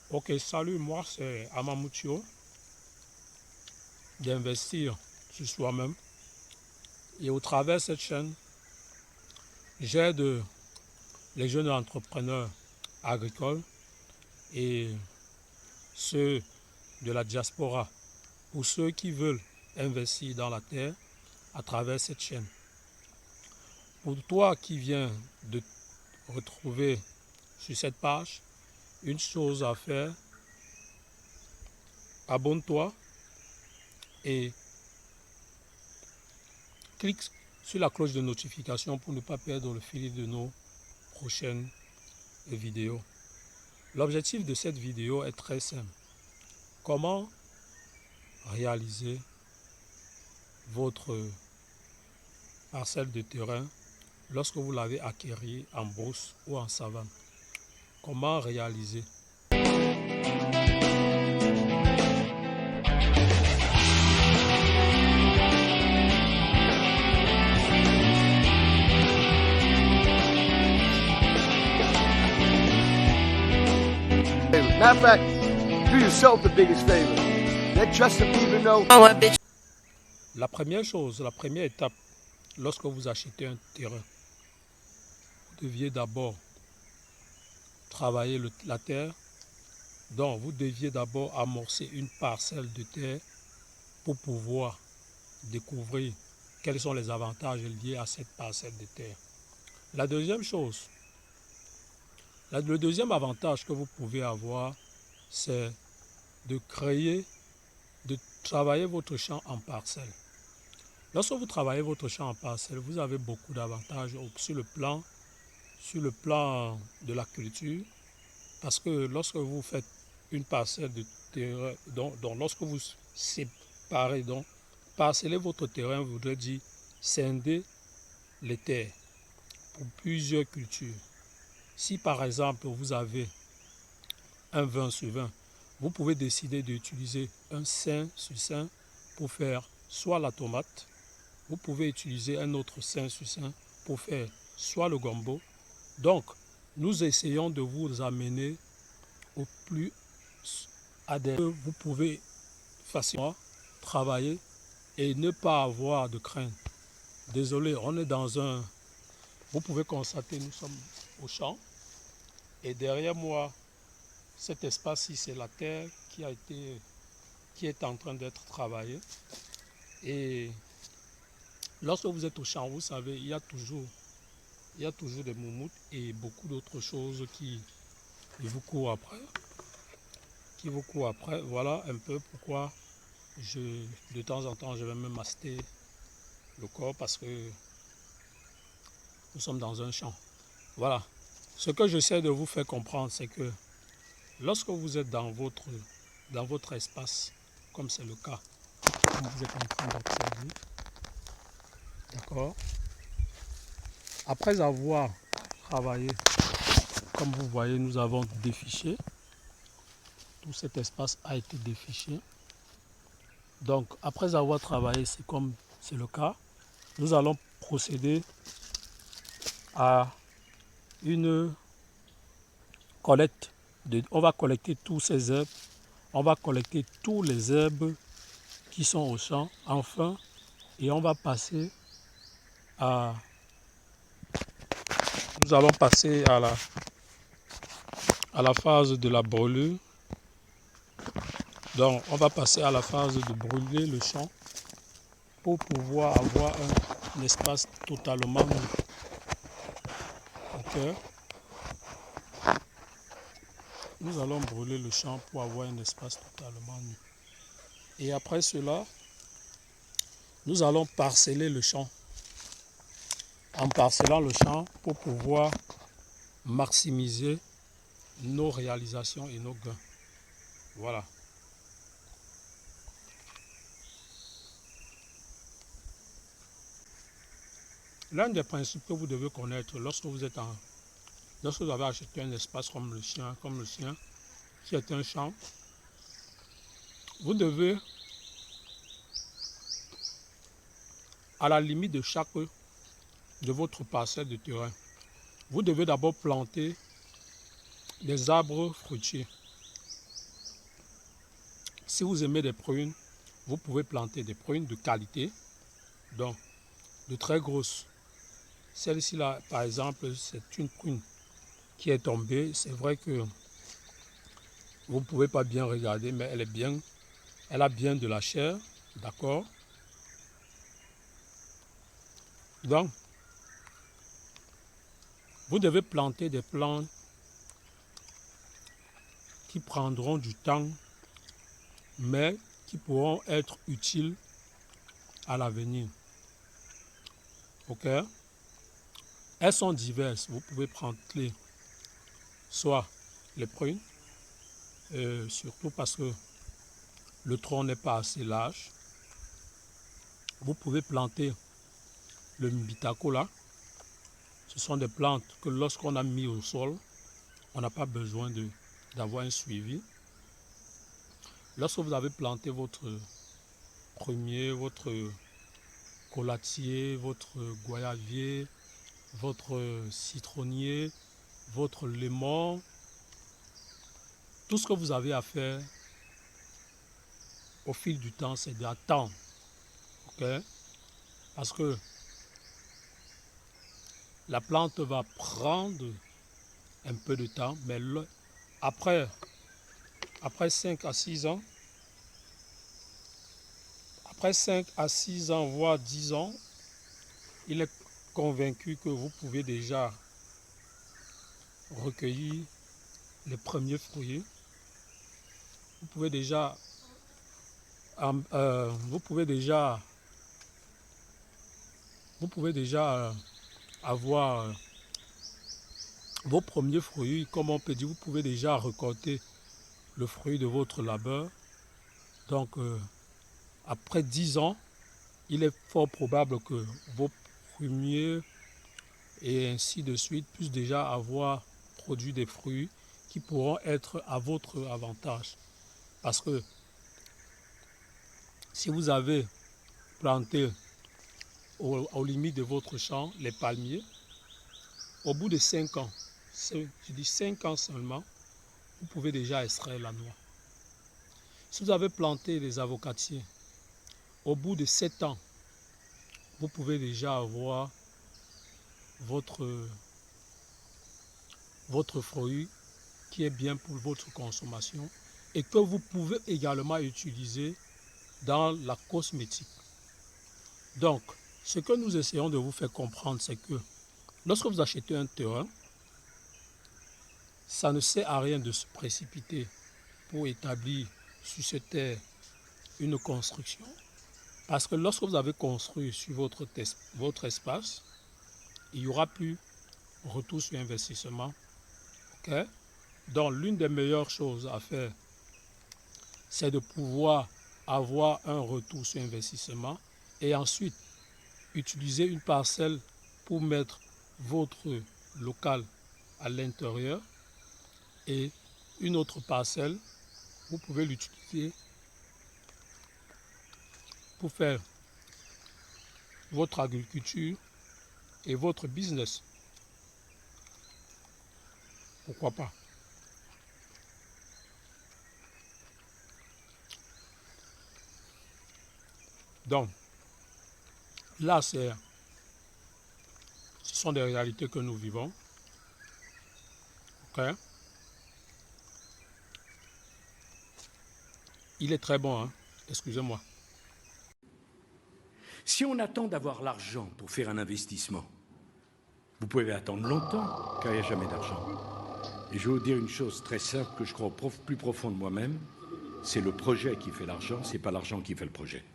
Ok, salut, moi c'est Amamucho, d'investir sur soi-même. Et au travers de cette chaîne, j'aide les jeunes entrepreneurs agricoles et ceux de la diaspora ou ceux qui veulent investir dans la terre à travers cette chaîne. Pour toi qui viens de te retrouver sur cette page, une chose à faire, abonne-toi et clique sur la cloche de notification pour ne pas perdre le fil de nos prochaines vidéos. L'objectif de cette vidéo est très simple. Comment réaliser votre parcelle de terrain lorsque vous l'avez acquérie en brousse ou en savane? Comment réaliser? Matter of fact, do yourself the biggest favor. Let trusted people know. La première chose, la première étape, lorsque vous achetez un terrain, vous deviez d'abord travailler la terre. Donc, vous deviez d'abord amorcer une parcelle de terre pour pouvoir découvrir quels sont les avantages liés à cette parcelle de terre. La deuxième chose, le deuxième avantage que vous pouvez avoir, c'est de travailler votre champ en parcelle. Lorsque vous travaillez votre champ en parcelle, vous avez beaucoup d'avantages sur le plan de la culture, parce que lorsque vous faites une parcelle de terrain, donc lorsque vous séparez, donc parceller votre terrain voudrait dire scinder les terres pour plusieurs cultures. Si par exemple vous avez un 20 sur 20, vous pouvez décider d'utiliser un 5 sur 5 pour faire soit la tomate, vous pouvez utiliser un autre 5 sur 5 pour faire soit le gombo. Donc, nous essayons de vous amener au plus adéquat. Vous pouvez facilement travailler et ne pas avoir de crainte. Désolé, on est dans un... Vous pouvez constater, nous sommes au champ. Et derrière moi, cet espace-ci, c'est la terre qui est en train d'être travaillée. Et lorsque vous êtes au champ, vous savez, il y a toujours des moumoutes et beaucoup d'autres choses qui vous courent après. Voilà un peu pourquoi de temps en temps, je vais me master le corps parce que nous sommes dans un champ. Voilà. Ce que j'essaie de vous faire comprendre, c'est que lorsque vous êtes dans votre espace, comme c'est le cas, comme vous êtes en train d'observer, d'accord, après avoir travaillé, comme vous voyez, nous avons défiché. Tout cet espace a été défiché. Donc, après avoir travaillé, c'est comme c'est le cas, nous allons procéder à une collecte. On va collecter tous ces herbes. On va collecter tous les herbes qui sont au champ, enfin, et on va passer à... Nous allons passer à la phase de la brûlure. Donc, on va passer à la phase de brûler le champ pour pouvoir avoir un espace totalement nu. Ok. Nous allons brûler le champ pour avoir un espace totalement nu. Et après cela, nous allons parceller le champ. En parcellant le champ pour pouvoir maximiser nos réalisations et nos gains. Voilà. L'un des principes que vous devez connaître lorsque vous avez acheté un espace comme le sien, qui est un champ, vous devez, à la limite de votre parcelle de terrain, vous devez d'abord planter des arbres fruitiers. si vous aimez des prunes, vous pouvez planter des prunes de qualité, donc de très grosses. Celle-ci là, par exemple, c'est une prune qui est tombée. C'est vrai que vous ne pouvez pas bien regarder, mais elle est bien, elle a bien de la chair, d'accord? Donc, vous devez planter des plantes qui prendront du temps, mais qui pourront être utiles à l'avenir. Ok? Elles sont diverses. Vous pouvez planter soit les prunes, surtout parce que le tronc n'est pas assez large. Vous pouvez planter le mbitacola. Ce sont des plantes que lorsqu'on a mis au sol, on n'a pas besoin d'avoir un suivi. Lorsque vous avez planté votre premier, votre colatier, votre goyavier, votre citronnier, votre limon, tout ce que vous avez à faire au fil du temps, c'est d'attendre. Okay? Parce que la plante va prendre un peu de temps, mais après 5 à 6 ans, après 5 à 6 ans, voire 10 ans, il est convaincu que vous pouvez déjà recueillir les premiers fruits. Vous pouvez déjà, avoir vos premiers fruits, comme on peut dire, vous pouvez déjà récolter le fruit de votre labeur. Donc, après 10 ans, il est fort probable que vos premiers et ainsi de suite puissent déjà avoir produit des fruits qui pourront être à votre avantage. Parce que si vous avez planté aux limites de votre champ les palmiers, au bout de 5 ans, je dis 5 ans seulement, vous pouvez déjà extraire la noix. Si vous avez planté les avocatiers, au bout de 7 ans, vous pouvez déjà avoir votre fruit qui est bien pour votre consommation et que vous pouvez également utiliser dans la cosmétique. Donc, ce que nous essayons de vous faire comprendre, c'est que lorsque vous achetez un terrain, ça ne sert à rien de se précipiter pour établir sur cette terre une construction. Parce que lorsque vous avez construit sur votre espace, il n'y aura plus retour sur investissement. Okay? Donc, l'une des meilleures choses à faire, c'est de pouvoir avoir un retour sur investissement et ensuite utiliser une parcelle pour mettre votre local à l'intérieur et une autre parcelle, vous pouvez l'utiliser pour faire votre agriculture et votre business. Pourquoi pas? Donc, là, ce sont des réalités que nous vivons. Okay? Il est très bon, hein? Excusez-moi. Si on attend d'avoir l'argent pour faire un investissement, vous pouvez attendre longtemps, car il n'y a jamais d'argent. Et je vais vous dire une chose très simple que je crois plus profond de moi-même, c'est le projet qui fait l'argent, c'est pas l'argent qui fait le projet.